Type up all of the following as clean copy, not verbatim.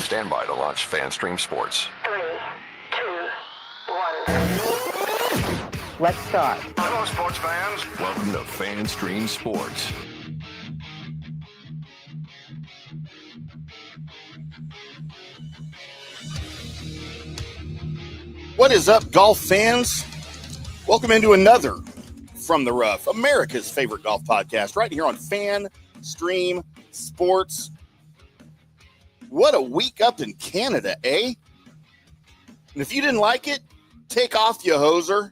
Stand by to launch FanStream Sports. 3, 2, 1. Let's start. Hello, sports fans. Welcome to FanStream Sports. What is up, golf fans? Welcome into another From the Rough, America's favorite golf podcast, right here on FanStream Sports. What a week up in Canada, eh? And if you didn't like it, take off, you hoser.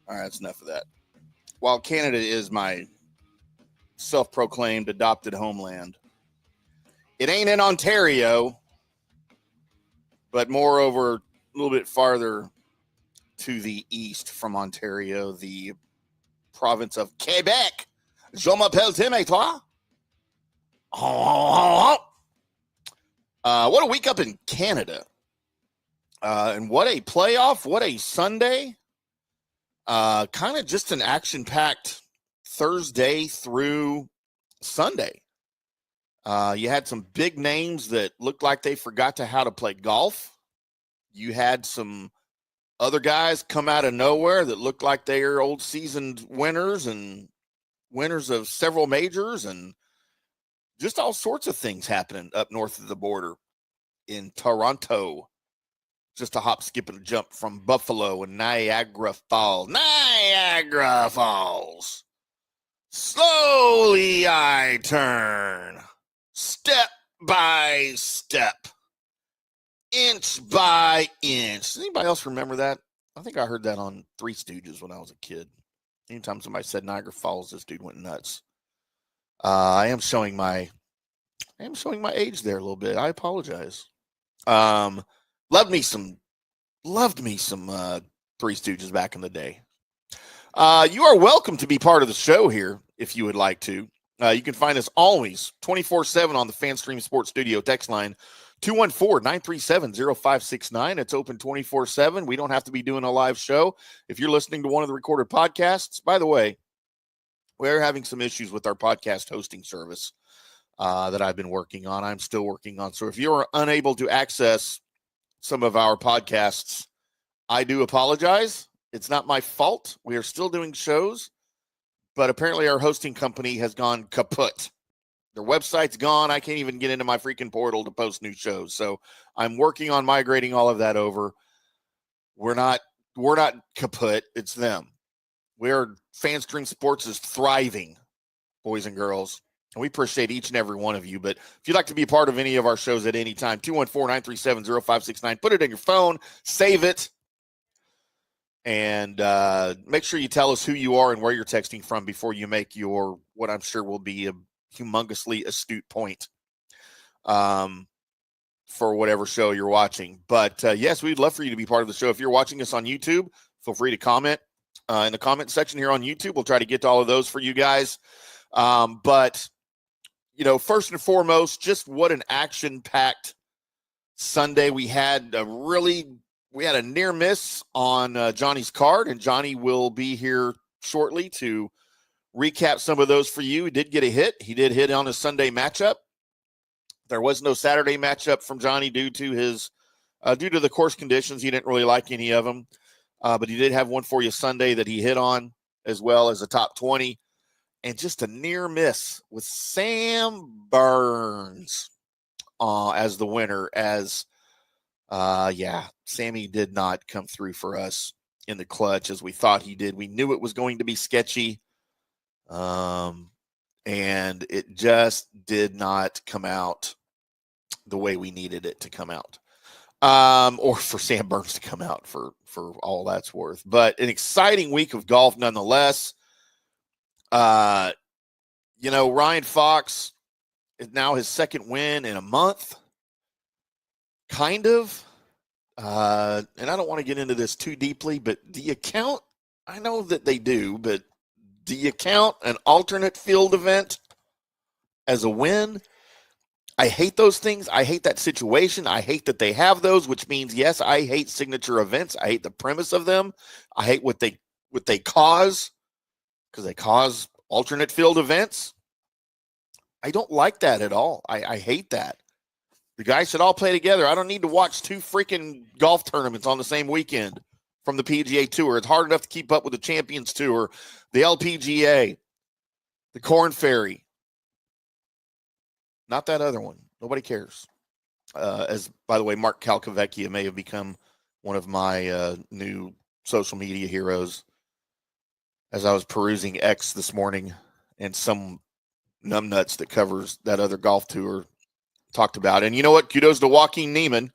All right, that's enough of that. While Canada is my self-proclaimed adopted homeland, it ain't in Ontario, but moreover, a little bit farther to the east from Ontario, the province of Quebec. Je m'appelle Timm, et toi? What a week up in Canada. And what a playoff, what a Sunday. Kind of just an action-packed Thursday through Sunday. You had some big names that looked like they forgot how to play golf. You had some other guys come out of nowhere that looked like they are old seasoned winners and winners of several majors, and just all sorts of things happening up north of the border in Toronto. Just a hop, skip, and a jump from Buffalo and Niagara Falls. Niagara Falls. Slowly I turn, step by step, inch by inch. Does anybody else remember that? I think I heard that on Three Stooges when I was a kid. Anytime somebody said Niagara Falls, this dude went nuts. I am showing my age there a little bit. I apologize. Loved me some Three Stooges back in the day. You are welcome to be part of the show here if you would like to. You can find us always 24/7 on the FanStream Sports Studio text line 214-937-0569. It's open 24/7. We don't have to be doing a live show. If you're listening to one of the recorded podcasts, by the way, we're having some issues with our podcast hosting service that I've been working on. I'm still working on. So if you're unable to access some of our podcasts, I do apologize. It's not my fault. We are still doing shows, but apparently our hosting company has gone kaput. Their website's gone. I can't even get into my freaking portal to post new shows. So I'm working on migrating all of that over. We're not kaput. It's them. FanStream Sports is thriving, boys and girls. And we appreciate each and every one of you. But if you'd like to be a part of any of our shows at any time, 214-937-0569. Put it in your phone, save it, and make sure you tell us who you are and where you're texting from before you make your, what I'm sure will be a humongously astute point for whatever show you're watching. But yes, we'd love for you to be part of the show. If you're watching us on YouTube, feel free to comment in the comment section here on YouTube. We'll try to get to all of those for you guys. But you know, first and foremost, just what an action-packed Sunday. We had a near miss on Johnny's card, and Johnny will be here shortly to recap some of those for you. He did get a hit. He did hit on his Sunday matchup. There was no Saturday matchup from Johnny due to the course conditions. He didn't really like any of them, but he did have one for you Sunday that he hit on, as well as a top 20. And just a near miss with Sam Burns as the winner. Sammy did not come through for us in the clutch as we thought he did. We knew it was going to be sketchy, and it just did not come out the way we needed it to come out, or for Sam Burns to come out for all that's worth. But an exciting week of golf nonetheless. Ryan Fox is now his second win in a month, kind of. And I don't want to get into this too deeply, but do you count? I know that they do, but do you count an alternate field event as a win? I hate those things. I hate that situation. I hate that they have those, which means, yes, I hate signature events. I hate the premise of them. I hate what they cause, because they cause alternate field events. I don't like that at all. I hate that. The guys should all play together. I don't need to watch 2 freaking golf tournaments on the same weekend from the PGA Tour. It's hard enough to keep up with the Champions Tour, the LPGA, the Korn Ferry. Not that other one. Nobody cares. As, by the way, Mark Calcavecchia may have become one of my new social media heroes as I was perusing X this morning, and some numbnuts that covers that other golf tour talked about. And you know what? Kudos to Joaquin Neiman.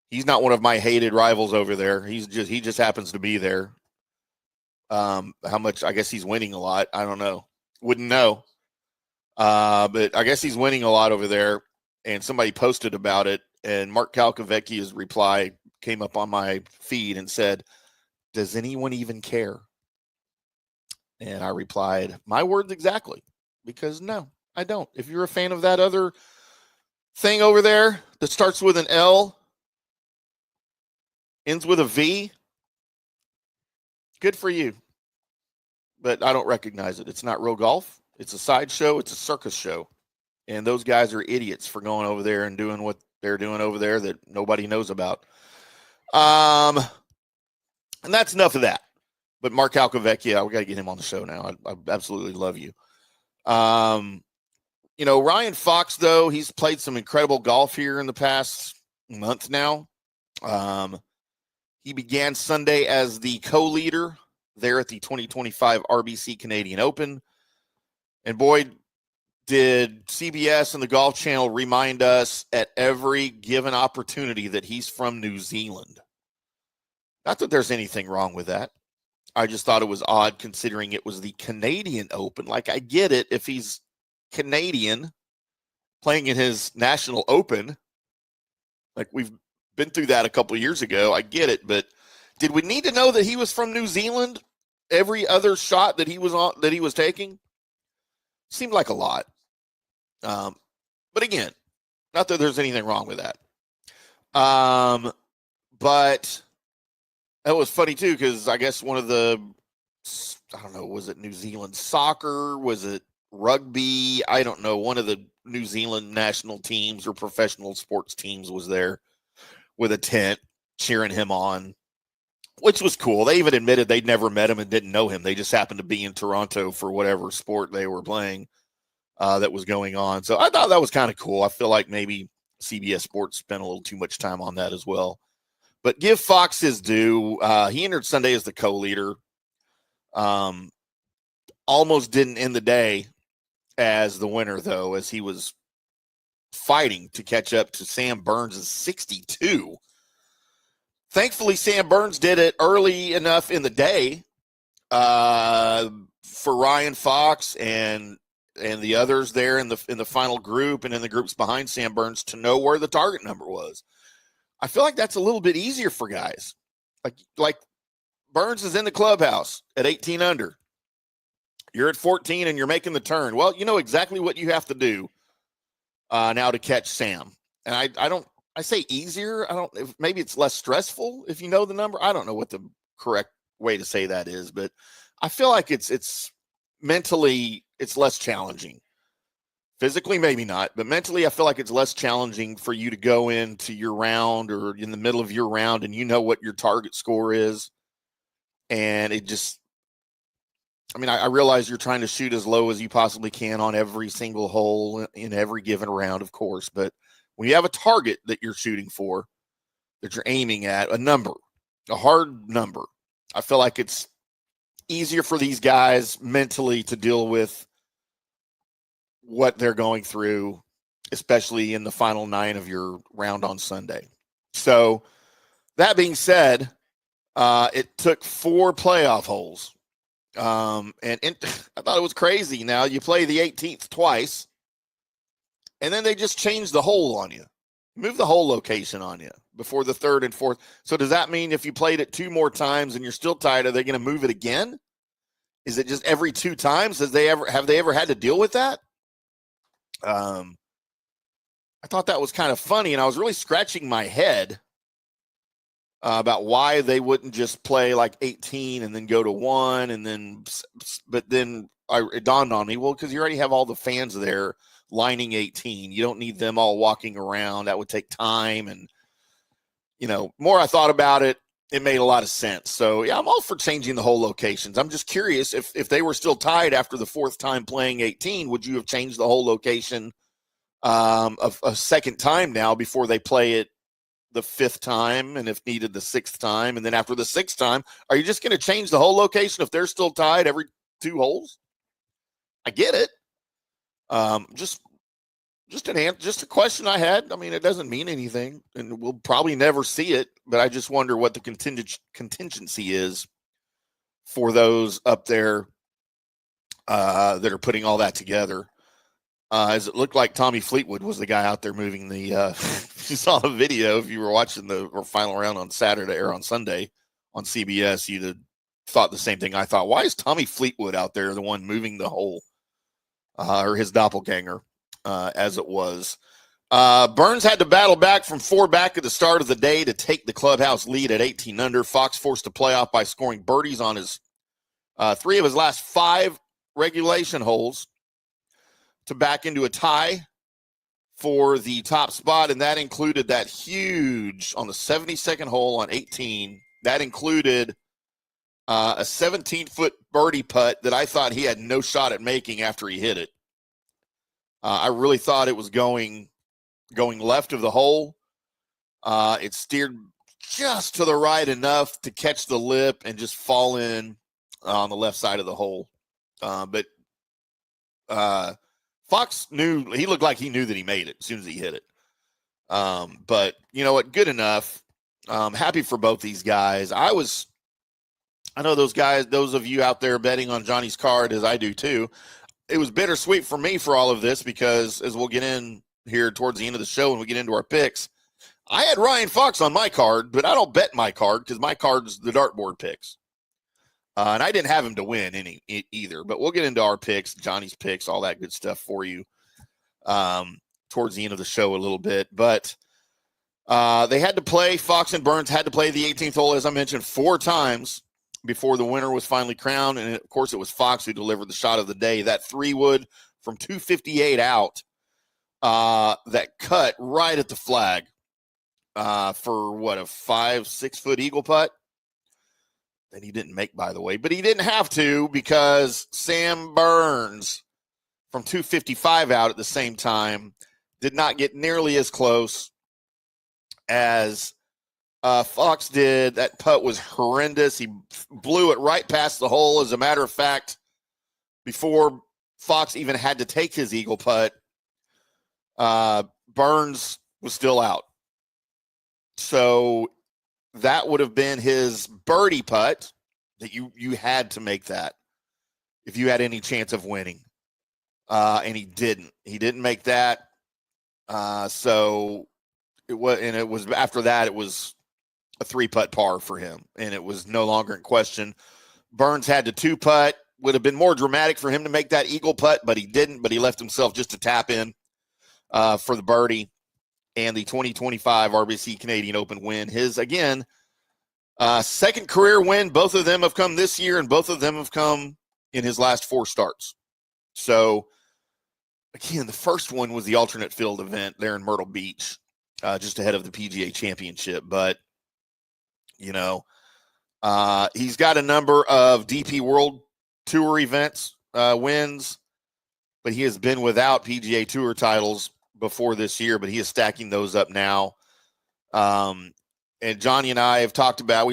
He's not one of my hated rivals over there. He just happens to be there. How much? I guess he's winning a lot. I don't know. Wouldn't know. But I guess he's winning a lot over there. And somebody posted about it, and Mark Calcavecchia's reply came up on my feed and said, "Does anyone even care?" And I replied, my words exactly, because no, I don't. If you're a fan of that other thing over there that starts with an L, ends with a V, good for you. But I don't recognize it. It's not real golf. It's a sideshow. It's a circus show. And those guys are idiots for going over there and doing what they're doing over there that nobody knows about. And that's enough of that. But Mark Calcavecchia, we got to get him on the show now. I absolutely love you. You know, Ryan Fox, though, he's played some incredible golf here in the past month now. He began Sunday as the co-leader there at the 2025 RBC Canadian Open. And boy, did CBS and the Golf Channel remind us at every given opportunity that he's from New Zealand. Not that there's anything wrong with that. I just thought it was odd considering it was the Canadian Open. Like, I get it if he's Canadian playing in his national open. Like, we've been through that a couple of years ago. I get it, but did we need to know that he was from New Zealand? Every other shot that he was taking seemed like a lot. But again, not that there's anything wrong with that. But that was funny too, because I guess one of the, I don't know, was it New Zealand soccer? Was it rugby? I don't know. One of the New Zealand national teams or professional sports teams was there with a tent cheering him on, which was cool. They even admitted they'd never met him and didn't know him. They just happened to be in Toronto for whatever sport they were playing that was going on. So I thought that was kind of cool. I feel like maybe CBS Sports spent a little too much time on that as well. But give Fox his due. He entered Sunday as the co-leader. Almost didn't end the day as the winner, though, as he was fighting to catch up to Sam Burns' 62. Thankfully, Sam Burns did it early enough in the day for Ryan Fox and the others there in the final group and in the groups behind Sam Burns to know where the target number was. I feel like that's a little bit easier for guys. Like Burns is in the clubhouse at 18 under. You're at 14 and you're making the turn. Well, you know exactly what you have to do now to catch Sam. And I say easier. Maybe it's less stressful if you know the number. I don't know what the correct way to say that is, but I feel like it's mentally, it's less challenging. Physically, maybe not, but mentally, I feel like it's less challenging for you to go into your round or in the middle of your round and you know what your target score is. And it just, I realize you're trying to shoot as low as you possibly can on every single hole in every given round, of course. But when you have a target that you're shooting for, that you're aiming at, a number, a hard number, I feel like it's easier for these guys mentally to deal with what they're going through, especially in the final 9 of your round on Sunday. So that being said, it took 4 playoff holes. I thought it was crazy. Now you play the 18th twice, and then they just change the hole on you, move the hole location on you before the 3rd and 4th. So does that mean if you played it 2 more times and you're still tied, are they going to move it again? Is it just every 2 times? Have they ever had to deal with that? I thought that was kind of funny, and I was really scratching my head about why they wouldn't just play like 18 and then go to 1, but then it dawned on me, well, because you already have all the fans there lining 18. You don't need them all walking around. That would take time. And, more I thought about it, it made a lot of sense. So, yeah, I'm all for changing the whole locations. I'm just curious if they were still tied after the fourth time playing 18, would you have changed the whole location a second time now before they play it the fifth time, and if needed the sixth time? And then after the sixth time, are you just going to change the whole location if they're still tied every 2 holes? I get it. Just a question I had. I mean, it doesn't mean anything, and we'll probably never see it, but I just wonder what the contingency is for those up there that are putting all that together. As it looked like Tommy Fleetwood was the guy out there moving the you saw the video, if you were watching the final round on Saturday or on Sunday on CBS, you'd have thought the same thing I thought. Why is Tommy Fleetwood out there the one moving the hole, or his doppelganger, as it was? Burns had to battle back from 4 back at the start of the day to take the clubhouse lead at 18 under. Fox forced to play off by scoring birdies on his 3 of his last 5 regulation holes to back into a tie for the top spot, and that included that huge on the 72nd hole on 18. That included a 17-foot birdie putt that I thought he had no shot at making after he hit it. I really thought it was going left of the hole. It steered just to the right enough to catch the lip and just fall in on the left side of the hole. But Fox he looked like he knew that he made it as soon as he hit it. But you know what? Good enough. Happy for both these guys. I know those of you out there betting on Johnny's card, as I do too, it was bittersweet for me for all of this, because as we'll get in here towards the end of the show when we get into our picks, I had Ryan Fox on my card, but I don't bet my card because my card's the dartboard picks. And I didn't have him to win either, but we'll get into our picks, Johnny's picks, all that good stuff for you towards the end of the show a little bit. But they had to play, Fox and Burns had to play the 18th hole, as I mentioned, 4 times before the winner was finally crowned. And, of course, it was Fox who delivered the shot of the day. That 3-wood from 258 out that cut right at the flag for, a 5-6 foot eagle putt. That he didn't make, by the way, but he didn't have to, because Sam Burns from 255 out at the same time did not get nearly as close as Fox did. That putt was horrendous. He blew it right past the hole. As a matter of fact, before Fox even had to take his eagle putt, Burns was still out. So that would have been his birdie putt that you had to make that if you had any chance of winning. And he didn't make that. So it was after that, it was a 3-putt par for him, and it was no longer in question. Burns had to 2-putt. Would have been more dramatic for him to make that eagle putt, but he didn't. But he left himself just to tap in for the birdie and the 2025 RBC Canadian Open win. His, again, second career win. Both of them have come this year, and both of them have come in his last 4 starts. So, again, the first one was the alternate field event there in Myrtle Beach, just ahead of the PGA Championship. But, he's got a number of DP World Tour events wins, but he has been without PGA Tour titles before this year, but he is stacking those up now. And Johnny and I have talked about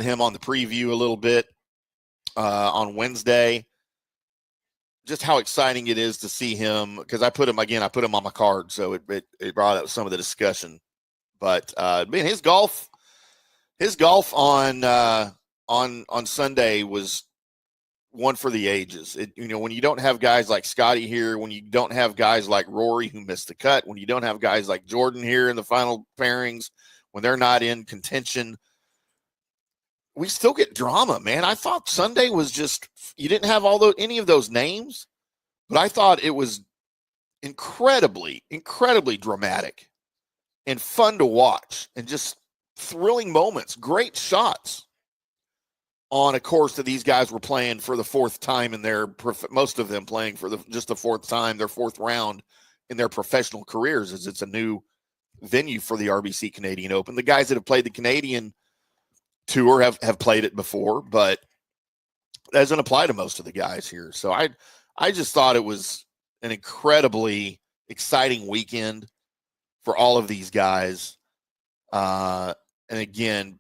him on the preview a little bit on Wednesday, just how exciting it is to see him, because I put him on my card, so it brought up some of the discussion. But man, his golf on Sunday was one for the ages. When you don't have guys like Scotty here, when you don't have guys like Rory who missed the cut, when you don't have guys like Jordan here in the final pairings, when they're not in contention, we still get drama, man. I thought Sunday was just, you didn't have any of those names, but I thought it was incredibly, incredibly dramatic and fun to watch, and just thrilling moments, great shots on a course that these guys were playing for the 4th time in most of them playing for just the 4th time, their 4th round in their professional careers, as it's a new venue for the RBC Canadian Open. The guys that have played the Canadian Tour have played it before, but that doesn't apply to most of the guys here. So I just thought it was an incredibly exciting weekend for all of these guys. And again,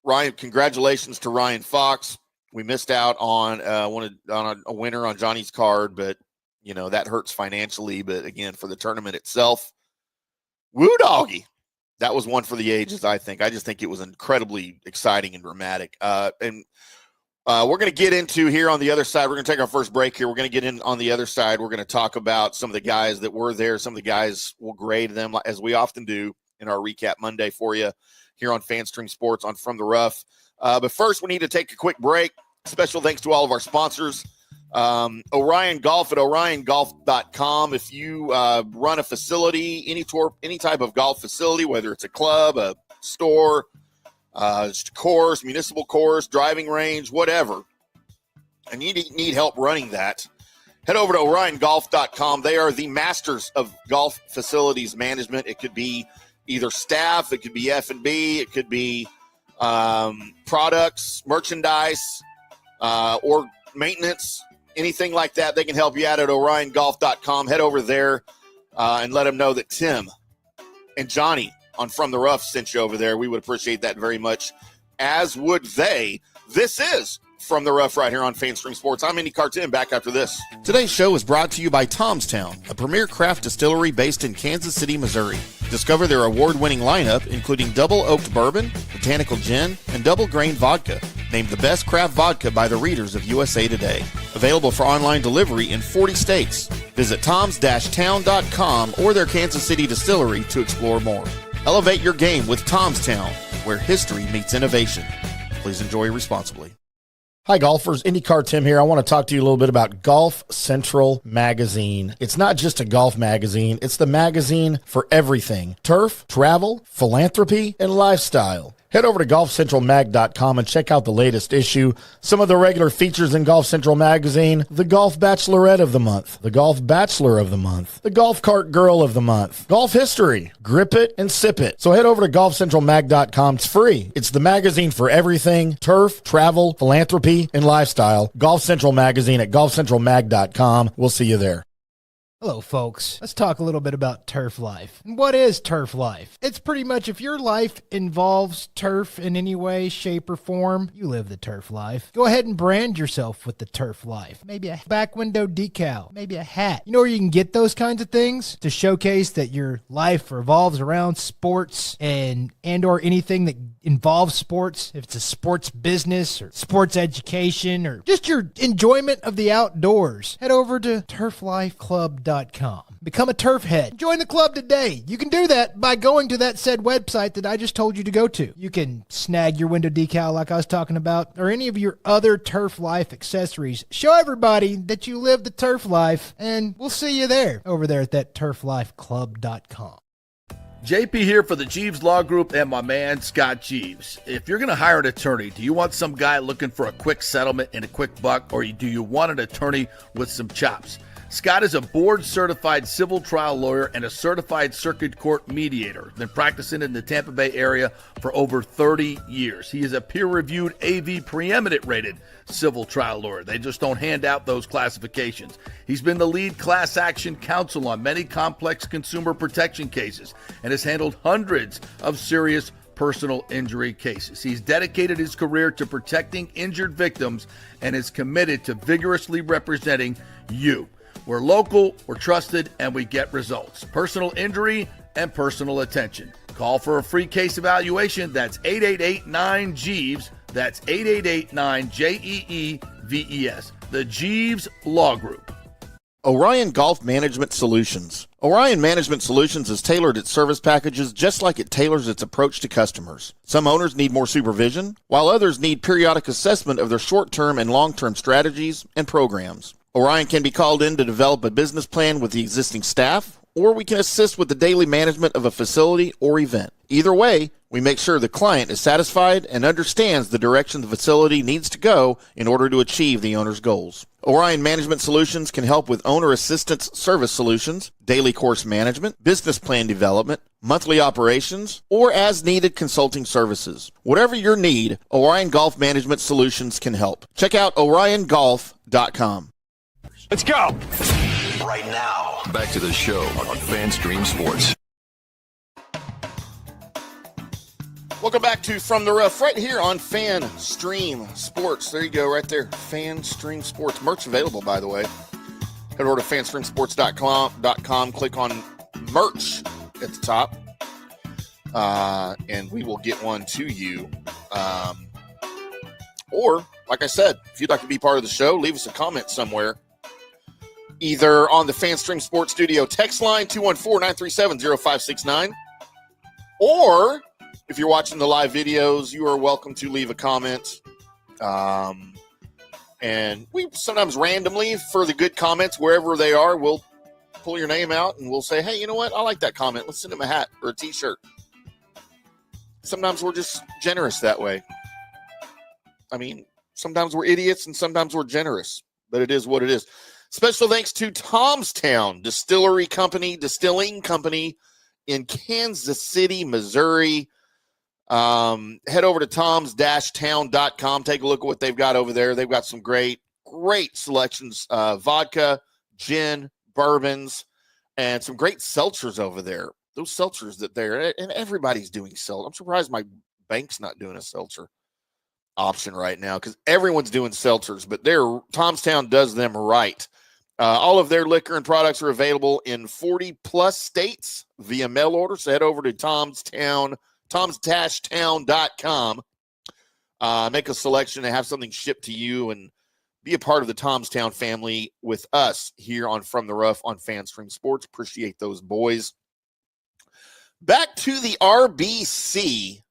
Ryan, congratulations to Ryan Fox. We missed out on a winner on Johnny's card, but that hurts financially. But again, for the tournament itself, woo doggy. That was one for the ages, I think. I just think it was incredibly exciting and dramatic. And we're going to get into here on the other side. We're going to take our first break here. We're going to get in on the other side. We're going to talk about some of the guys that were there. Some of the guys, will grade them as we often do in our Recap Monday for you here on FanStream Sports on From the Rough. But first, we need to take a quick break. Special thanks to all of our sponsors. Orion Golf at oriongolf.com. If you run a facility, any type of golf facility, whether it's a club, a store, just a course, municipal course, driving range, whatever, and you need help running that, head over to oriongolf.com. They are the masters of golf facilities management. It could be either staff, it could be F&B, it could be products, merchandise, or maintenance, anything like that. They can help you out at oriongolf.com. Head over there and let them know that Tim and Johnny on From the Rough sent you over there. We would appreciate that very much, as would they. This is From the Rough right here on FanStream Sports. I'm IndyCarTim, back after this. Today's show is brought to you by Tom's Town, a premier craft distillery based in Kansas City, Missouri. Discover their award-winning lineup, including double oaked bourbon, botanical gin, and double grain vodka. Named the best craft vodka by the readers of USA Today. Available for online delivery in 40 states. Visit toms-town.com or their Kansas City distillery to explore more. Elevate your game with Tom's Town, where history meets innovation. Please enjoy responsibly. Hi golfers, IndyCar Tim here. I want to talk to you a little bit about Golf Central Magazine. It's not just a golf magazine, it's the magazine for everything: turf, travel, philanthropy, and lifestyle. Head over to golfcentralmag.com and check out the latest issue. Some of the regular features in Golf Central Magazine: the Golf Bachelorette of the Month, the Golf Bachelor of the Month, the Golf Cart Girl of the Month, Golf History, Grip It and Sip It. So head over to golfcentralmag.com. It's free. It's the magazine for everything: turf, travel, philanthropy, and lifestyle. Golf Central Magazine at golfcentralmag.com. We'll see you there. Hello, folks. Let's talk a little bit about turf life. What is turf life? It's pretty much, if your life involves turf in any way, shape, or form, you live the turf life. Go ahead and brand yourself with the turf life. Maybe a back window decal, maybe a hat. You know where you can get those kinds of things to showcase that your life revolves around sports and or anything that involves sports. If it's a sports business or sports education or just your enjoyment of the outdoors, head over to turflifeclub.com. Become a turf head. Join the club today. You can do that by going to that said website that I just told you to go to. You can snag your window decal like I was talking about, or any of your other turf life accessories. Show everybody that you live the turf life, and we'll see you there over there at that turflifeclub.com. JP here for the Jeeves Law Group and my man Scott Jeeves. If you're going to hire an attorney, do you want some guy looking for a quick settlement and a quick buck, or do you want an attorney with some chops? Scott is a board-certified civil trial lawyer and a certified circuit court mediator. Been practicing in the Tampa Bay area for over 30 years. He is a peer-reviewed AV preeminent-rated civil trial lawyer. They just don't hand out those classifications. He's been the lead class action counsel on many complex consumer protection cases and has handled hundreds of serious personal injury cases. He's dedicated his career to protecting injured victims and is committed to vigorously representing you. We're local, we're trusted, and we get results. Personal injury and personal attention. Call for a free case evaluation. That's 888-9-JEEVES. That's 888-9-JEEVES. The Jeeves Law Group. Orion Golf Management Solutions. Orion Management Solutions has tailored its service packages just like it tailors its approach to customers. Some owners need more supervision, while others need periodic assessment of their short-term and long-term strategies and programs. Orion can be called in to develop a business plan with the existing staff, or we can assist with the daily management of a facility or event. Either way, we make sure the client is satisfied and understands the direction the facility needs to go in order to achieve the owner's goals. Orion Management Solutions can help with owner assistance service solutions, daily course management, business plan development, monthly operations, or as needed consulting services. Whatever your need, Orion Golf Management Solutions can help. Check out oriongolf.com. Let's go. Right now. Back to the show on FanStream Sports. Welcome back to From the Rough, right here on FanStream Sports. There you go, right there. FanStream Sports. Merch available, by the way. Head over to fanstreamsports.com, click on merch at the top, and we will get one to you. Or, like I said, if you'd like to be part of the show, leave us a comment somewhere, either on the FanStream Sports Studio text line, 214-937-0569, or if you're watching the live videos, you are welcome to leave a comment. And we sometimes randomly, for the good comments, wherever they are, we'll pull your name out and we'll say, hey, you know what? I like that comment. Let's send them a hat or a t-shirt. Sometimes we're just generous that way. I mean, sometimes we're idiots and sometimes we're generous, but it is what it is. Special thanks to Tomstown Distilling Company in Kansas City, Missouri. Head over to toms-town.com. Take a look at what they've got over there. They've got some great selections, vodka, gin, bourbons, and some great seltzers over there. Those seltzers that they're, and everybody's doing seltzer. I'm surprised my bank's not doing a seltzer option right now because everyone's doing seltzers, but Tomstown does them right. All of their liquor and products are available in 40-plus states via mail order, so head over to toms-town.com. Make a selection and have something shipped to you and be a part of the Tomstown family with us here on From the Rough on FanStream Sports. Appreciate those boys. Back to the RBC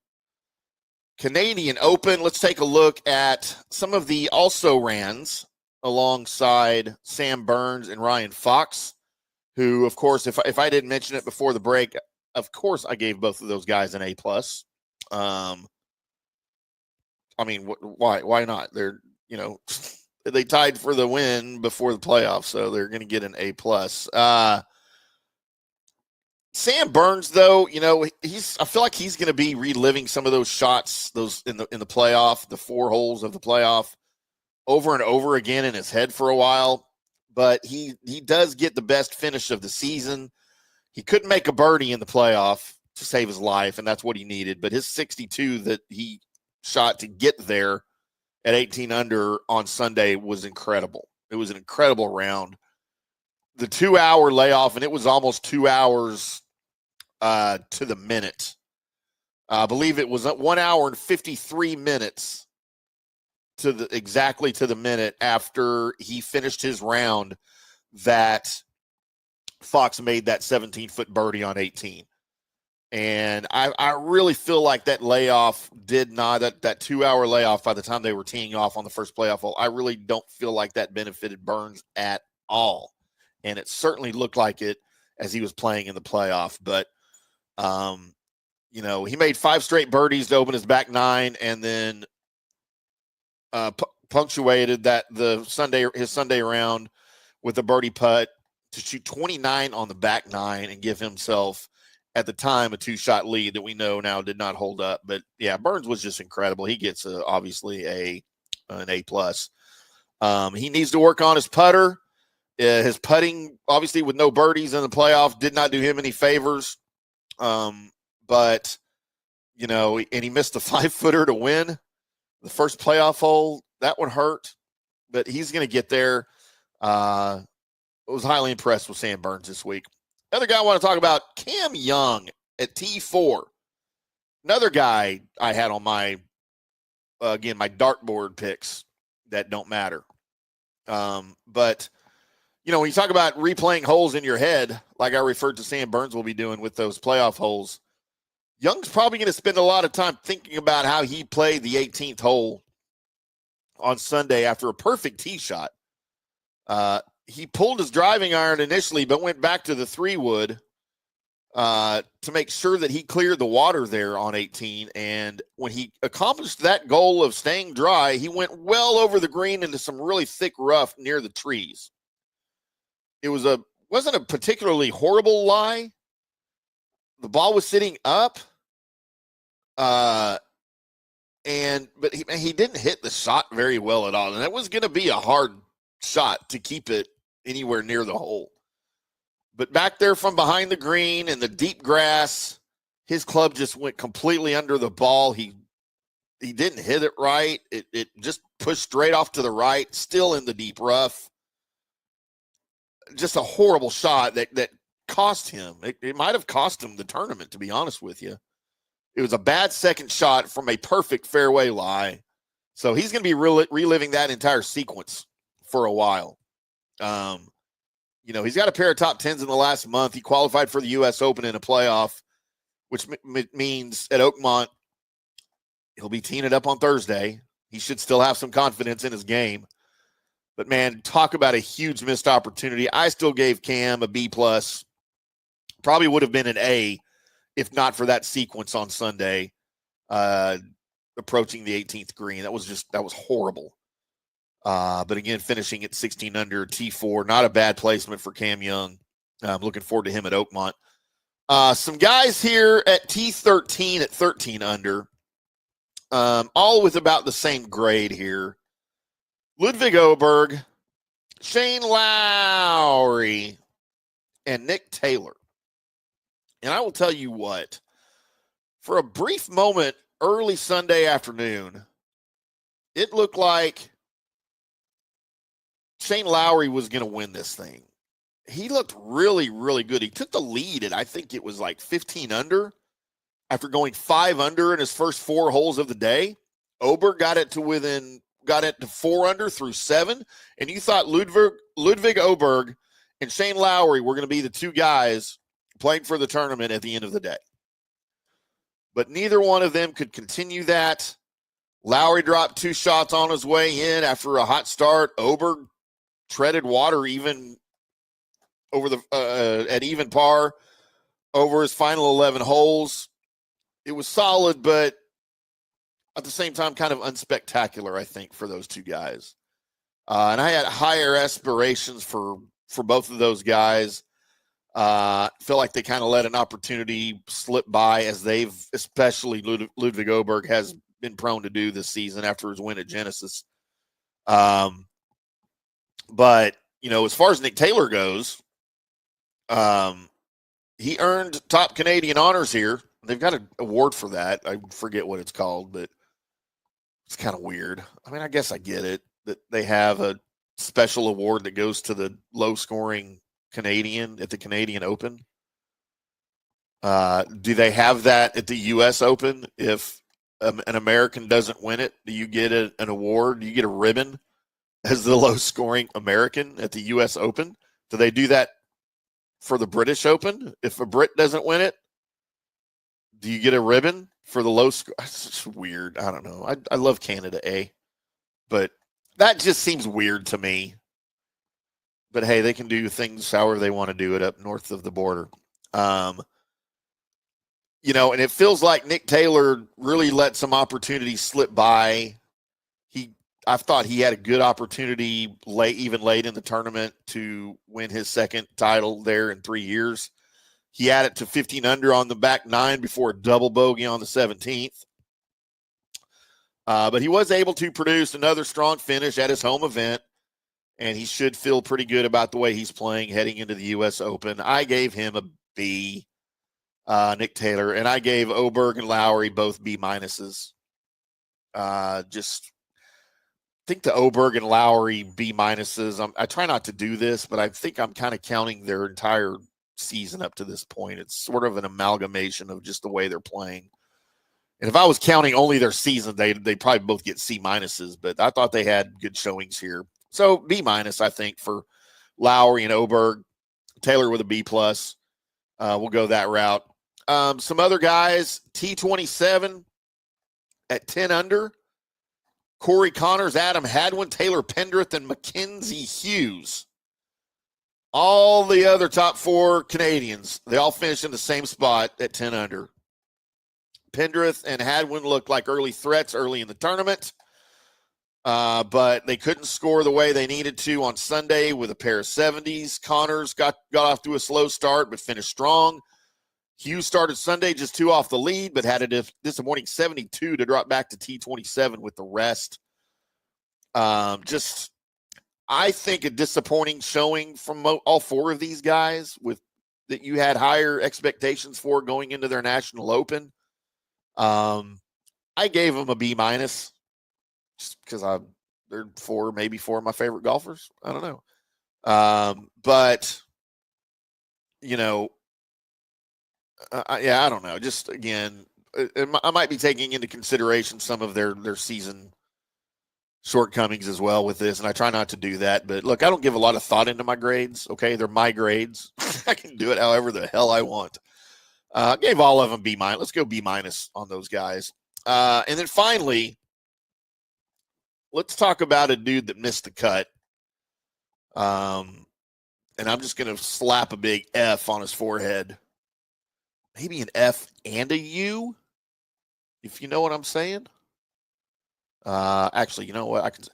Canadian Open. Let's take a look at some of the also-rans alongside Sam Burns and Ryan Fox, who, of course, if I didn't mention it before the break, of course, I gave both of those guys an A+. I mean, why not? They're, they tied for the win before the playoffs, so they're going to get an A+. Sam Burns, though, I feel like he's going to be reliving some of those shots, those in the playoff, the 4 holes of the playoff, over and over again in his head for a while. But he does get the best finish of the season. He couldn't make a birdie in the playoff to save his life, and that's what he needed. But his 62 that he shot to get there at 18 under on Sunday was incredible. It was an incredible round. The 2-hour layoff, and it was almost 2 hours to the minute. I believe it was 1 hour and 53 minutes exactly to the minute after he finished his round that Fox made that 17-foot birdie on 18. And I really feel like that layoff that 2-hour layoff by the time they were teeing off on the first playoff hole, I really don't feel like that benefited Burns at all. And it certainly looked like it as he was playing in the playoff. But, he made 5 straight birdies to open his back 9 and then punctuated his Sunday round with a birdie putt to shoot 29 on the back 9 and give himself, at the time, a 2-shot lead that we know now did not hold up. But yeah, Burns was just incredible. He gets obviously an A+. He needs to work on his putter. His putting, obviously, with no birdies in the playoff, did not do him any favors. But and he missed a 5-footer to win the first playoff hole. That one hurt, but he's going to get there. I was highly impressed with Sam Burns this week. Another guy I want to talk about, Cam Young at T4. Another guy I had on my dartboard picks that don't matter. But, when you talk about replaying holes in your head, like I referred to Sam Burns will be doing with those playoff holes, Young's probably going to spend a lot of time thinking about how he played the 18th hole on Sunday after a perfect tee shot. He pulled his driving iron initially, but went back to the 3-wood to make sure that he cleared the water there on 18. And when he accomplished that goal of staying dry, he went well over the green into some really thick rough near the trees. It wasn't a particularly horrible lie. The ball was sitting up. But he didn't hit the shot very well at all. And that was going to be a hard shot to keep it anywhere near the hole. But back there from behind the green in the deep grass, his club just went completely under the ball. He didn't hit it right. It just pushed straight off to the right, still in the deep rough. Just a horrible shot that cost him. It might have cost him the tournament, to be honest with you. It was a bad second shot from a perfect fairway lie. So he's going to be reliving that entire sequence for a while. He's got a pair of top tens in the last month. He qualified for the U.S. Open in a playoff, which means at Oakmont, he'll be teeing it up on Thursday. He should still have some confidence in his game. But, man, talk about a huge missed opportunity. I still gave Cam a B+. Probably would have been an A if not for that sequence on Sunday, approaching the 18th green. That was horrible. But again, finishing at 16 under T4, not a bad placement for Cam Young. I'm looking forward to him at Oakmont. Some guys here at T13 at 13 under, all with about the same grade here. Ludwig Oberg, Shane Lowry, and Nick Taylor. And I will tell you what, for a brief moment early Sunday afternoon, it looked like Shane Lowry was going to win this thing. He looked really, really good. He took the lead at, I think it was like 15 under after going 5 under in his first 4 holes of the day. Oberg got it to 4 under through 7. And you thought Ludwig Oberg and Shane Lowry were going to be the 2 guys playing for the tournament at the end of the day. But neither one of them could continue that. Lowry dropped 2 shots on his way in after a hot start. Oberg treaded water even over at even par over his final 11 holes. It was solid, but at the same time, kind of unspectacular, I think, for those 2 guys. And I had higher aspirations for both of those guys. Feel like they kind of let an opportunity slip by, as they've, especially Ludwig Oberg, has been prone to do this season after his win at Genesis. But, as far as Nick Taylor goes, he earned top Canadian honors here. They've got an award for that. I forget what it's called, but it's kind of weird. I mean, I guess I get it that they have a special award that goes to the low scoring Canadian at the Canadian Open. Do they have that at the U.S. Open? If an American doesn't win it, do you get an award? Do you get a ribbon as the low scoring American at the U.S. Open? Do they do that for the British Open? If a Brit doesn't win it, do you get a ribbon for the low score? It's just weird. I don't know. I love Canada A, but that just seems weird to me. But hey, they can do things however they want to do it up north of the border. And it feels like Nick Taylor really let some opportunities slip by. I thought he had a good opportunity late in the tournament to win his second title there in 3 years. He had it to 15 under on the back 9 before a double bogey on the 17th. But he was able to produce another strong finish at his home event, and he should feel pretty good about the way he's playing heading into the U.S. Open. I gave him a B, Nick Taylor, and I gave Oberg and Lowry both B minuses. Just think the Oberg and Lowry B minuses. I try not to do this, but I think I'm kind of counting their entire season up to this point. It's sort of an amalgamation of just the way they're playing. And if I was counting only their season, they probably both get C minuses, but I thought they had good showings here. So B minus, I think, for Lowry and Oberg. Taylor with a B plus. We'll go that route. Some other guys, T27 at 10 under. Corey Connors, Adam Hadwin, Taylor Pendrith, and Mackenzie Hughes. All the other top 4 Canadians, they all finished in the same spot at 10 under. Pendrith and Hadwin looked like early threats early in the tournament, but they couldn't score the way they needed to on Sunday with a pair of 70s. Connors got off to a slow start but finished strong. Hughes started Sunday just 2 off the lead, but had a disappointing 72 to drop back to T27 with the rest. I think a disappointing showing from all 4 of these guys that you had higher expectations for going into their National Open. I gave them a B- just because they're 4, maybe 4 of my favorite golfers. I don't know. But you know, I don't know. Just again, I might be taking into consideration some of their season shortcomings as well with this, and I try not to do that. But look, I don't give a lot of thought into my grades. Okay, they're my grades. I can do it however the hell I want. Gave all of them B-. Let's go B- on those guys. And then finally, let's talk about a dude that missed the cut. And I'm just going to slap a big F on his forehead. Maybe an F and a U, if you know what I'm saying. Actually, you know what?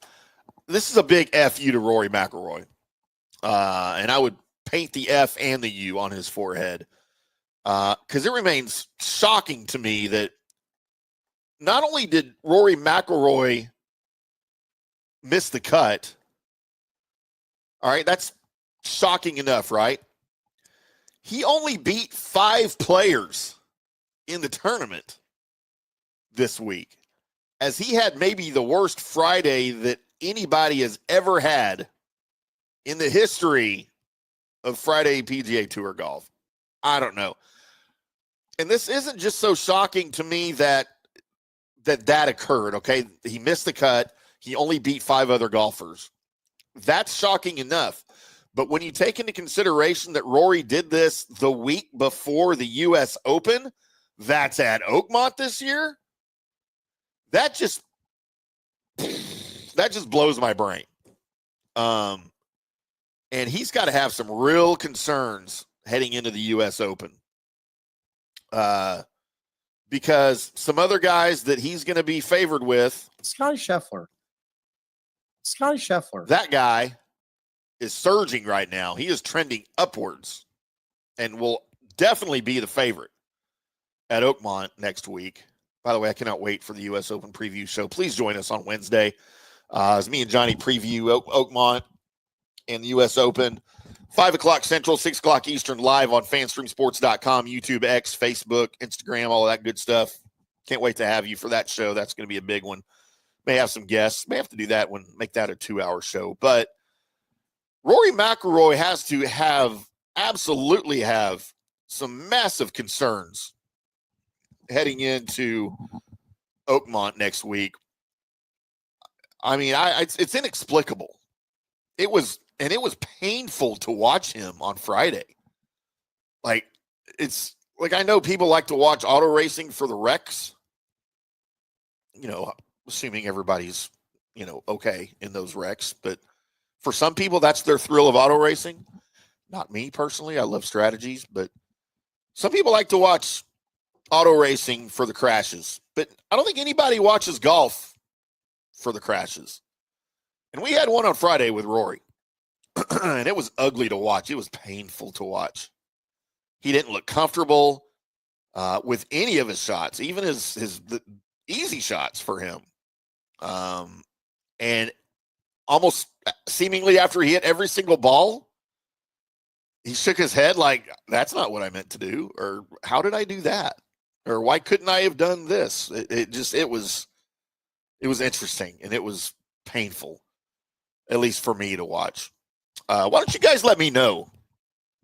This is a big FU to Rory McIlroy. And I would paint the F and the U on his forehead. Because it remains shocking to me that not only did Rory McIlroy miss the cut, all right, that's shocking enough, right? He only beat 5 players in the tournament this week, as he had maybe the worst Friday that anybody has ever had in the history of Friday PGA Tour golf. I don't know. And this isn't just so shocking to me that occurred, okay? He missed the cut. He only beat 5 other golfers. That's shocking enough. But when you take into consideration that Rory did this the week before the U.S. Open, that's at Oakmont this year, that just blows my brain. And he's got to have some real concerns heading into the U.S. Open. Because some other guys that he's going to be favored with. Scotty Scheffler. That guy is surging right now. He is trending upwards and will definitely be the favorite at Oakmont next week. By the way, I cannot wait for the U.S. Open preview show. Please join us on Wednesday as me and Johnny preview Oakmont and the U.S. Open. 5 o'clock Central, 6 o'clock Eastern, live on fanstreamsports.com, YouTube, X, Facebook, Instagram, all that good stuff. Can't wait to have you for that show. That's going to be a big one. May have some guests. May have to do that make that a 2-hour show. But Rory McIlroy has to absolutely have some massive concerns heading into Oakmont next week. I mean, it's inexplicable. It was painful to watch him on Friday. Like, it's like, I know people like to watch auto racing for the wrecks, you know, assuming everybody's, you know, okay in those wrecks. But for some people, that's their thrill of auto racing. Not me personally. I love strategies, but some people like to watch auto racing for the crashes. But I don't think anybody watches golf for the crashes. And we had one on Friday with Rory. And it was ugly to watch. It was painful to watch. He didn't look comfortable with any of his shots, even the easy shots for him. And almost seemingly after he hit every single ball, he shook his head like, that's not what I meant to do. Or how did I do that? Or why couldn't I have done this? It was interesting, and it was painful, at least for me to watch. Why don't you guys let me know?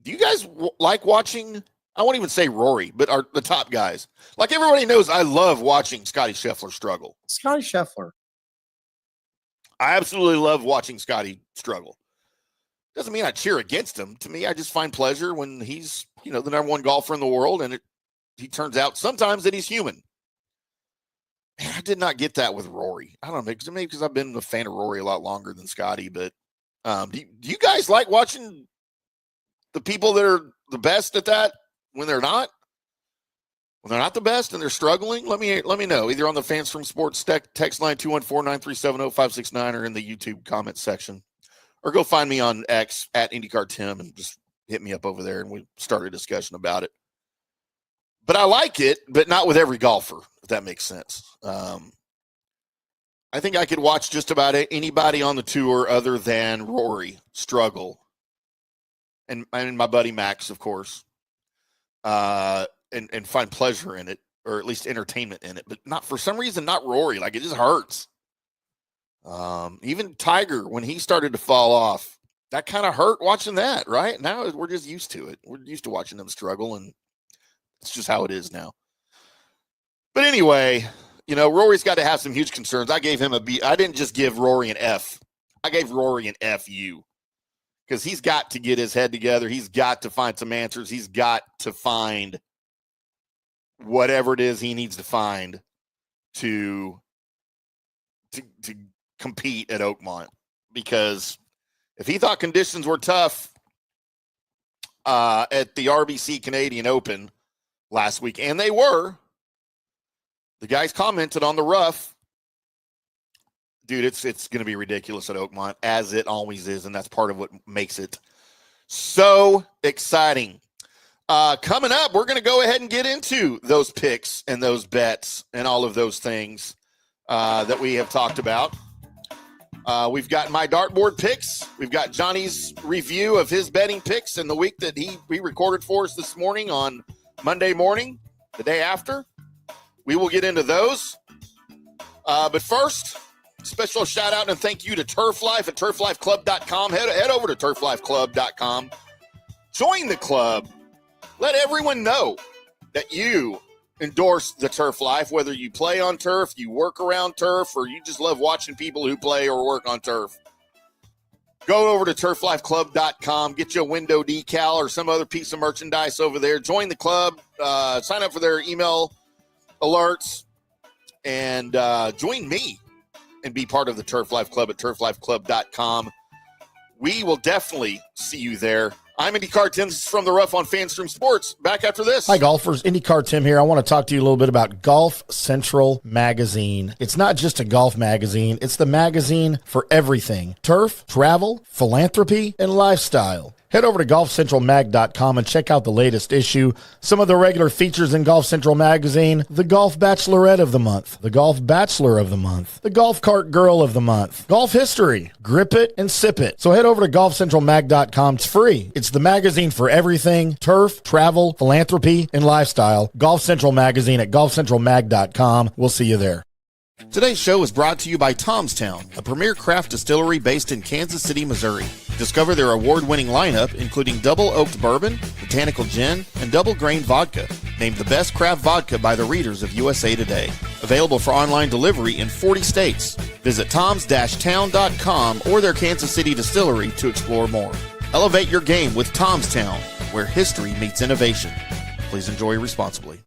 Do you guys like watching? I won't even say Rory, but the top guys. Like, everybody knows, I love watching Scotty Scheffler struggle. Scotty Scheffler. I absolutely love watching Scotty struggle. Doesn't mean I cheer against him. To me, I just find pleasure when he's, you know, the number one golfer in the world, and he turns out sometimes that he's human. Man, I did not get that with Rory. I don't know, maybe because I've been a fan of Rory a lot longer than Scotty, but do you guys like watching the people that are the best at that when they're not? When they're not the best and they're struggling, let me know. Either on the Fans from Sports text line 214-937-0569 or in the YouTube comment section. Or go find me on X at IndyCarTim and just hit me up over there and we start a discussion about it. But I like it, but not with every golfer, if that makes sense. I think I could watch just about anybody on the tour other than Rory struggle. And my buddy Max, of course. And find pleasure in it, or at least entertainment in it, but not for some reason, not Rory. Like, it just hurts. Even Tiger, when he started to fall off, that kind of hurt watching that, right? Now we're just used to it. We're used to watching them struggle, and it's just how it is now. But anyway, Rory's got to have some huge concerns. I gave him a B. I didn't just give Rory an F. I gave Rory an FU. Because he's got to get his head together. He's got to find some answers. He's got to find whatever it is he needs to find to compete at Oakmont. Because if he thought conditions were tough at the RBC Canadian Open last week, and they were, the guys commented on the rough. Dude, it's going to be ridiculous at Oakmont, as it always is, and that's part of what makes it so exciting. Coming up, we're going to go ahead and get into those picks and those bets and all of those things that we have talked about. We've got my dartboard picks. We've got Johnny's review of his betting picks in the week that he recorded for us this morning on Monday morning, the day after. We will get into those. But first, special shout out and thank you to Turf Life at turflifeclub.com. Head over to turflifeclub.com. Join the club. Let everyone know that you endorse the Turf Life, whether you play on turf, you work around turf, or you just love watching people who play or work on turf. Go over to turflifeclub.com, get you a window decal or some other piece of merchandise over there. Join the club, sign up for their email alerts, and join me and be part of the Turf Life Club at turflifeclub.com. We will definitely see you there. I'm IndyCarTim. This is From the Rough on Fanstream Sports. Back after this. Hi, golfers. IndyCarTim here. I want to talk to you a little bit about Golf Central Magazine. It's not just a golf magazine. It's the magazine for everything. Turf, travel, philanthropy, and lifestyle. Head over to golfcentralmag.com and check out the latest issue. Some of the regular features in Golf Central Magazine: the Golf Bachelorette of the Month, the Golf Bachelor of the Month, the Golf Cart Girl of the Month, Golf History, Grip It and Sip It. So head over to golfcentralmag.com. It's free. It's the magazine for everything: turf, travel, philanthropy, and lifestyle. Golf Central Magazine at golfcentralmag.com. We'll see you there. Today's show is brought to you by Tomstown, a premier craft distillery based in Kansas City, Missouri. Discover their award-winning lineup, including double oaked bourbon, botanical gin, and double grain vodka. Named the best craft vodka by the readers of USA Today. Available for online delivery in 40 states. Visit toms-town.com or their Kansas City distillery to explore more. Elevate your game with Tomstown, where history meets innovation. Please enjoy responsibly.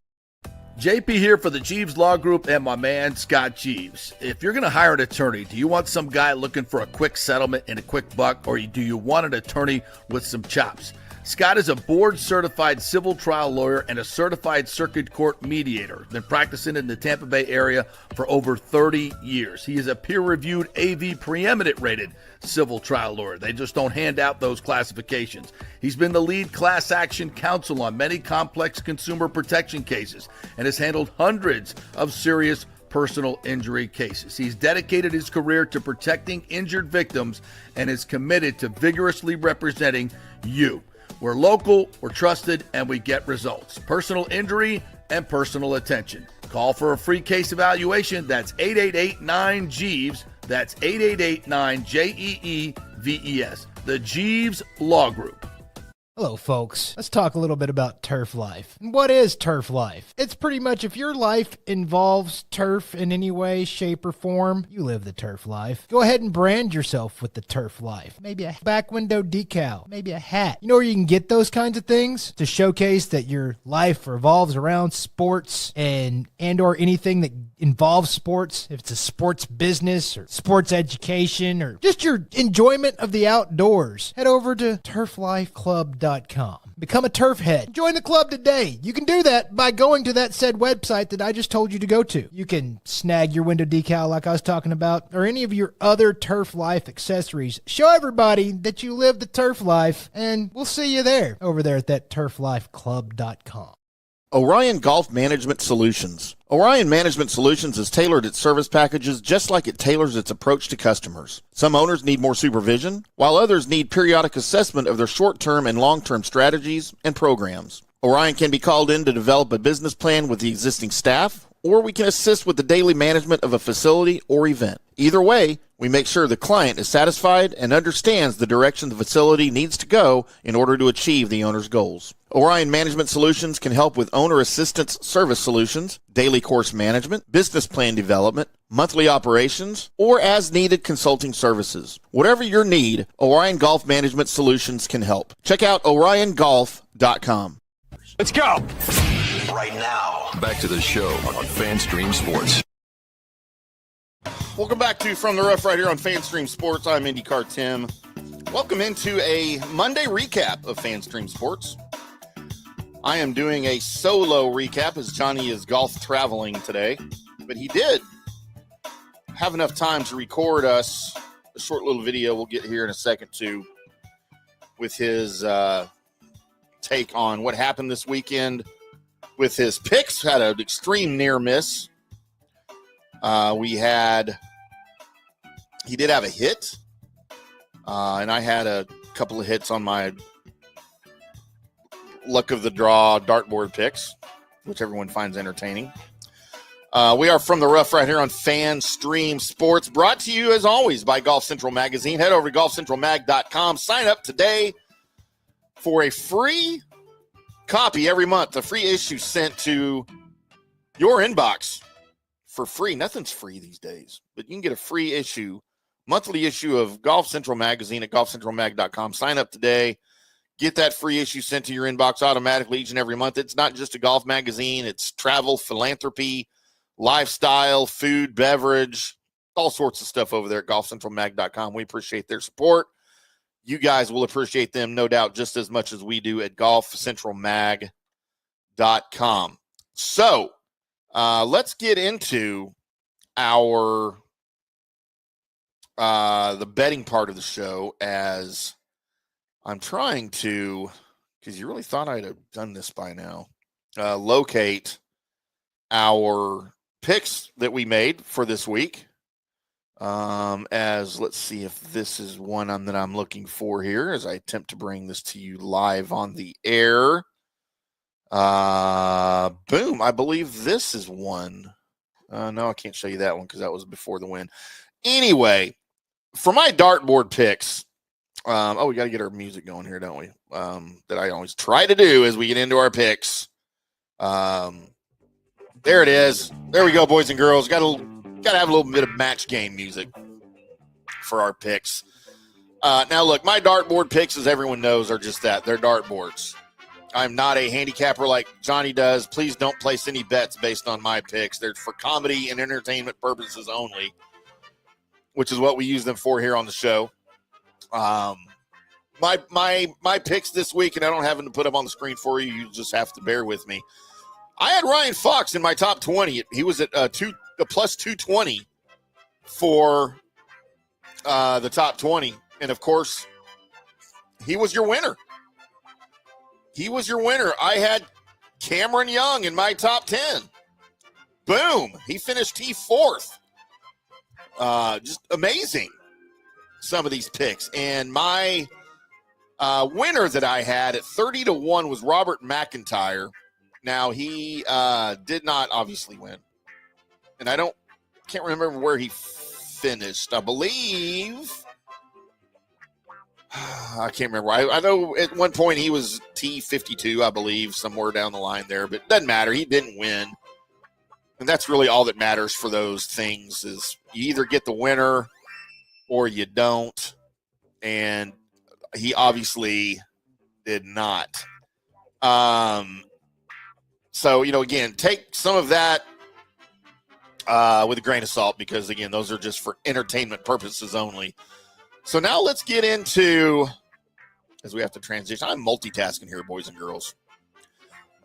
JP here for the Jeeves Law Group and my man, Scott Jeeves. If you're going to hire an attorney, do you want some guy looking for a quick settlement and a quick buck, or do you want an attorney with some chops? Scott is a board-certified civil trial lawyer and a certified circuit court mediator. Been practicing in the Tampa Bay area for over 30 years. He is a peer-reviewed AV preeminent-rated civil trial lawyer. They just don't hand out those classifications. He's been the lead class action counsel on many complex consumer protection cases and has handled hundreds of serious personal injury cases. He's dedicated his career to protecting injured victims and is committed to vigorously representing you. We're local, we're trusted, and we get results. Personal injury and personal attention. Call for a free case evaluation. That's 888-9-JEEVES. That's 888-9-JEEVES. The Jeeves Law Group. Hello, folks. Let's talk a little bit about turf life. What is turf life? It's pretty much if your life involves turf in any way, shape, or form, you live the turf life. Go ahead and brand yourself with the turf life. Maybe a back window decal, maybe a hat. You know where you can get those kinds of things to showcase that your life revolves around sports and or anything that involves sports. If it's a sports business or sports education or just your enjoyment of the outdoors, head over to turflifeclub.com. handicapper.com. Become a turf head. Join the club today. You can do that by going to that said website that I just told you to go to. You can snag your window decal like I was talking about, or any of your other Turf Life accessories. Show everybody that you live the turf life, and we'll see you there, over there at that turflifeclub.com. Orion Golf Management Solutions. Orion Management Solutions has tailored its service packages just like it tailors its approach to customers. Some owners need more supervision, while others need periodic assessment of their short-term and long-term strategies and programs. Orion can be called in to develop a business plan with the existing staff, or we can assist with the daily management of a facility or event. Either way, we make sure the client is satisfied and understands the direction the facility needs to go in order to achieve the owner's goals. Orion Management Solutions can help with owner assistance service solutions, daily course management, business plan development, monthly operations, or as-needed consulting services. Whatever your need, Orion Golf Management Solutions can help. Check out oriongolf.com. Let's go. Right now, back to the show on FanStream Sports. Welcome back to From the Rough right here on FanStream Sports. I'm IndyCarTim. Welcome into a Monday recap of FanStream Sports. I am doing a solo recap as Johnny is golf traveling today, but he did have enough time to record us a short little video we'll get here in a second too, with his take on what happened this weekend with his picks. Had an extreme near miss. He did have a hit, and I had a couple of hits on my luck of the draw dartboard picks, which everyone finds entertaining. We are From the Rough right here on FanStream Sports, brought to you as always by Golf Central Magazine. Head over to golfcentralmag.com. Sign up today for a free copy every month, a free issue sent to your inbox for free. Nothing's free these days, but you can get a free issue, monthly issue of Golf Central Magazine at golfcentralmag.com. Sign up today. Get that free issue sent to your inbox automatically each and every month. It's not just a golf magazine. It's travel, philanthropy, lifestyle, food, beverage, all sorts of stuff over there at golfcentralmag.com. We appreciate their support. You guys will appreciate them, no doubt, just as much as we do at golfcentralmag.com. So let's get into our the betting part of the show, as I'm trying to, because you really thought I'd have done this by now, locate our picks that we made for this week. As let's see if this is one that I'm looking for here as I attempt to bring this to you live on the air. Boom. I believe this is one. No, I can't show you that one because that was before the win. Anyway, for my dartboard picks, we got to get our music going here, don't we? That I always try to do as we get into our picks. There it is. There we go, boys and girls. Got to have a little bit of match game music for our picks. Now, look, my dartboard picks, as everyone knows, are just that. They're dartboards. I'm not a handicapper like Johnny does. Please don't place any bets based on my picks. They're for comedy and entertainment purposes only, which is what we use them for here on the show. My picks this week, and I don't have them to put up on the screen for you. You just have to bear with me. I had Ryan Fox in my top 20. He was at a plus 220 for the top 20. And, of course, he was your winner. I had Cameron Young in my top 10. Boom. He finished fourth. Just amazing, some of these picks. And my winner that I had at 30-1 was Robert McIntyre. Now, he did not obviously win. And can't remember where he finished. I believe, I can't remember. I know at one point he was T52, I believe, somewhere down the line there. But it doesn't matter. He didn't win. And that's really all that matters for those things, is you either get the winner or you don't. And he obviously did not. So, again, take some of that with a grain of salt, because, again, those are just for entertainment purposes only. So now let's get into as we have to transition. I'm multitasking here, boys and girls.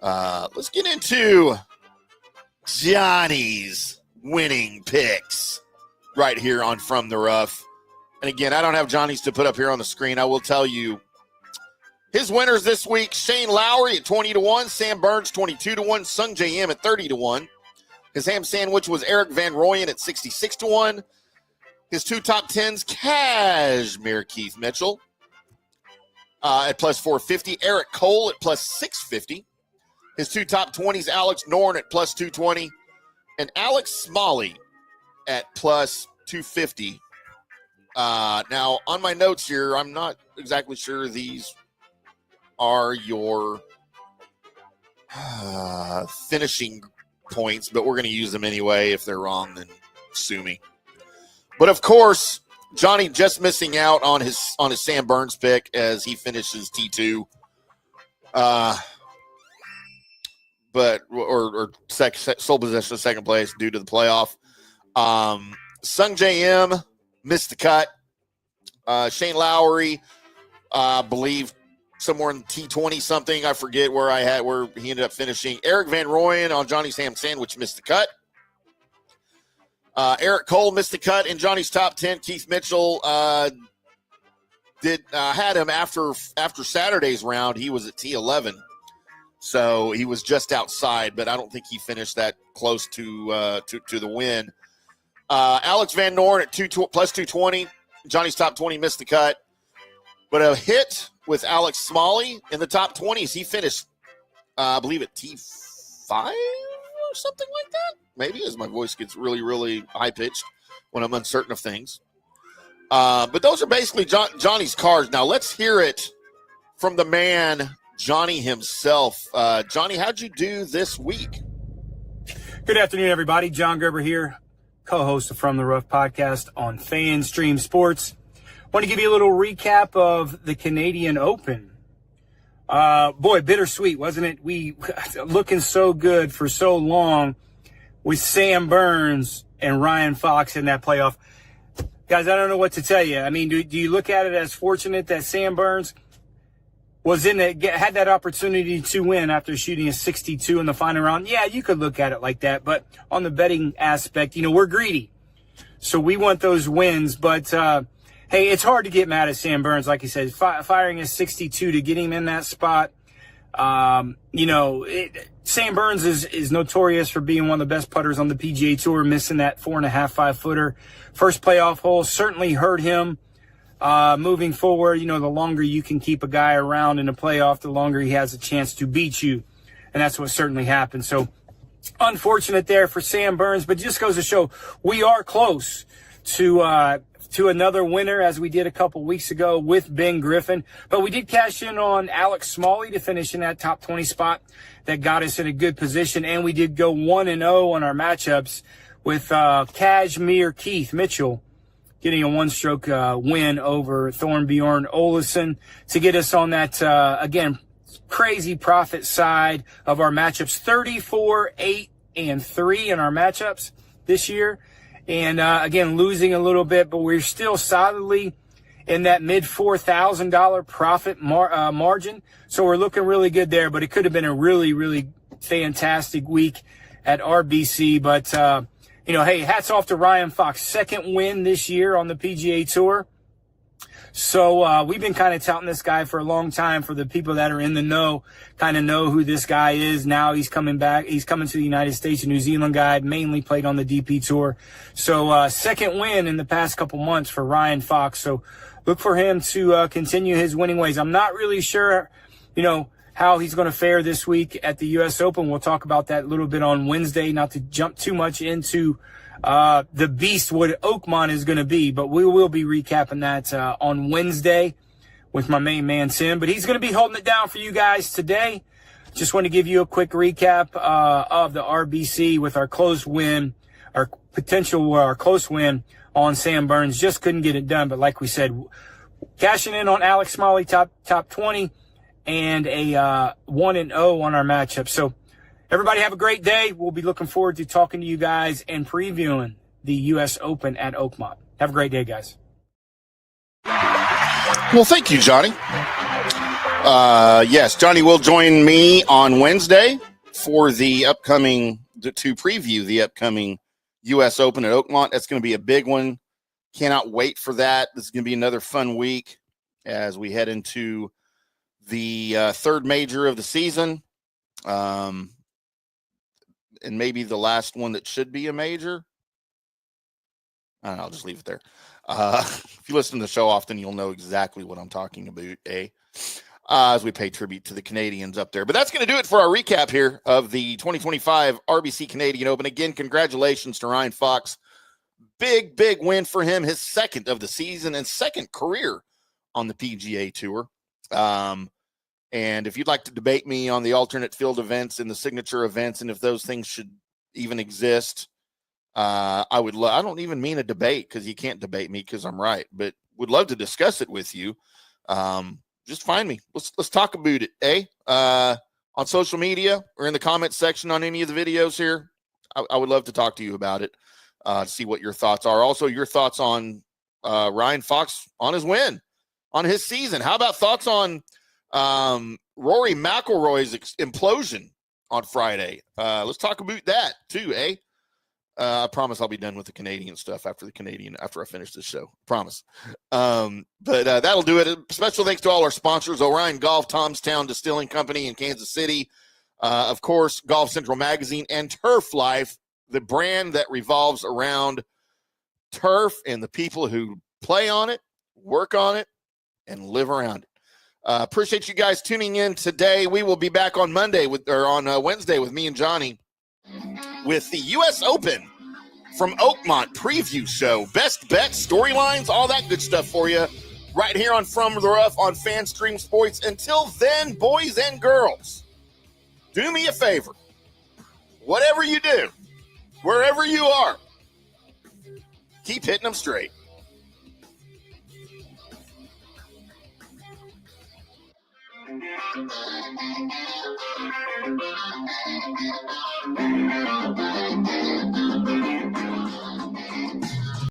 Let's get into Johnny's winning picks right here on From the Rough. And again, I don't have Johnny's to put up here on the screen. I will tell you his winners this week: Shane Lowry at 20-1, Sam Burns 22-1, Sung J M at 30-1. His ham sandwich was Eric Van Rooyen at 66-1. His two top tens: Cashmere Keith Mitchell at plus 450, Eric Cole at plus 650. His two top 20s: Alex Norn at plus 220, and Alex Smalley at plus 250. Now, on my notes here, I'm not exactly sure these are your finishing points, but we're going to use them anyway. If they're wrong, then sue me. But of course, Johnny just missing out on his Sam Burns pick as he finishes T2. But sole possession of second place due to the playoff. Sung J M missed the cut. Shane Lowry, believe somewhere in T20 something. I forget where he ended up finishing. Eric Van Rooyen on Johnny's ham sandwich missed the cut. Eric Cole missed the cut in Johnny's top 10. Keith Mitchell had him after Saturday's round. He was at T11. So he was just outside, but I don't think he finished that close to the win. Alex Van Norn at plus 220. Johnny's top 20 missed the cut. But a hit with Alex Smalley in the top 20s. He finished, I believe, at T5 or something like that. Maybe, as my voice gets really, really high-pitched when I'm uncertain of things. But those are basically Johnny's cards. Now let's hear it from the man, Johnny himself. Johnny, how'd you do this week? Good afternoon, everybody. John Gerber here, co-host of From the Rough podcast on FanStream Sports. Want to give you a little recap of the Canadian Open. Boy, bittersweet, wasn't it? We looking so good for so long with Sam Burns and Ryan Fox in that playoff. Guys, I don't know what to tell you. I mean, do you look at it as fortunate that Sam Burns was had that opportunity to win after shooting a 62 in the final round? Yeah, you could look at it like that. But on the betting aspect, we're greedy. So we want those wins. But, hey, it's hard to get mad at Sam Burns, like he said, firing a 62 to get him in that spot. Sam Burns is notorious for being one of the best putters on the PGA Tour, missing that 4.5, 5-footer. First playoff hole certainly hurt him. Moving forward, the longer you can keep a guy around in a playoff, the longer he has a chance to beat you. And that's what certainly happened. So unfortunate there for Sam Burns, but just goes to show we are close to another winner, as we did a couple weeks ago with Ben Griffin. But we did cash in on Alex Smalley to finish in that top 20 spot. That got us in a good position. And we did go 1-0 on our matchups with Cashmere Keith Mitchell getting a one-stroke win over Thornbjorn Olesen to get us on that, again, crazy profit side of our matchups. 34, 8, and 3 in our matchups this year. And, again, losing a little bit, but we're still solidly in that mid-$4,000 profit margin. So we're looking really good there, but it could have been a really, really fantastic week at RBC. But, hey, hats off to Ryan Fox. Second win this year on the PGA Tour. So we've been kind of touting this guy for a long time. For the people that are in the know, kind of know who this guy is. Now he's coming back. He's coming to the United States, a New Zealand guy, mainly played on the DP Tour. So second win in the past couple months for Ryan Fox. So look for him to continue his winning ways. I'm not really sure, how he's going to fare this week at the U.S. Open. We'll talk about that a little bit on Wednesday, not to jump too much into the beast what Oakmont is going to be, but we will be recapping that on Wednesday with my main man Tim. But he's going to be holding it down for you guys today. Just want to give you a quick recap of the RBC with our close win, our close win on Sam Burns. Just couldn't get it done, but like we said, cashing in on Alex Smalley top 20 and a 1-0 on our matchup. So everybody have a great day. We'll be looking forward to talking to you guys and previewing the U.S. Open at Oakmont. Have a great day, guys. Well, thank you, Johnny. Yes, Johnny will join me on Wednesday for the upcoming, to preview the upcoming U.S. Open at Oakmont. That's going to be a big one. Cannot wait for that. This is going to be another fun week as we head into the third major of the season, and maybe the last one that should be a major. I don't know, I'll just leave it there. If you listen to the show often, you'll know exactly what I'm talking about, as we pay tribute to the Canadians up there. But that's going to do it for our recap here of the 2025 RBC Canadian Open. Again, congratulations to Ryan Fox. Big win for him, his second of the season and second career on the PGA Tour. And if you'd like to debate me on the alternate field events and the signature events and if those things should even exist, I would love, I don't even mean a debate because you can't debate me because I'm right, but would love to discuss it with you. Just find me. Let's talk about it, on social media or in the comments section on any of the videos here. I would love to talk to you about it, to see what your thoughts are. Also, your thoughts on Ryan Fox on his win, on his season. How about thoughts on Rory McIlroy's implosion on Friday? Let's talk about that too, I promise I'll be done with the Canadian stuff after I finish this show. Promise. But that'll do it. Special thanks to all our sponsors: Orion Golf, Tom's Town Distilling Company in Kansas City, of course, Golf Central Magazine, and Turf Life, the brand that revolves around turf and the people who play on it, work on it, and live around it. Appreciate you guys tuning in today. We will be back on Wednesday with me and Johnny with the U.S. Open from Oakmont preview show. Best bets, storylines, all that good stuff for you right here on From the Rough on FanStream Sports. Until then, boys and girls, do me a favor. Whatever you do, wherever you are, keep hitting them straight.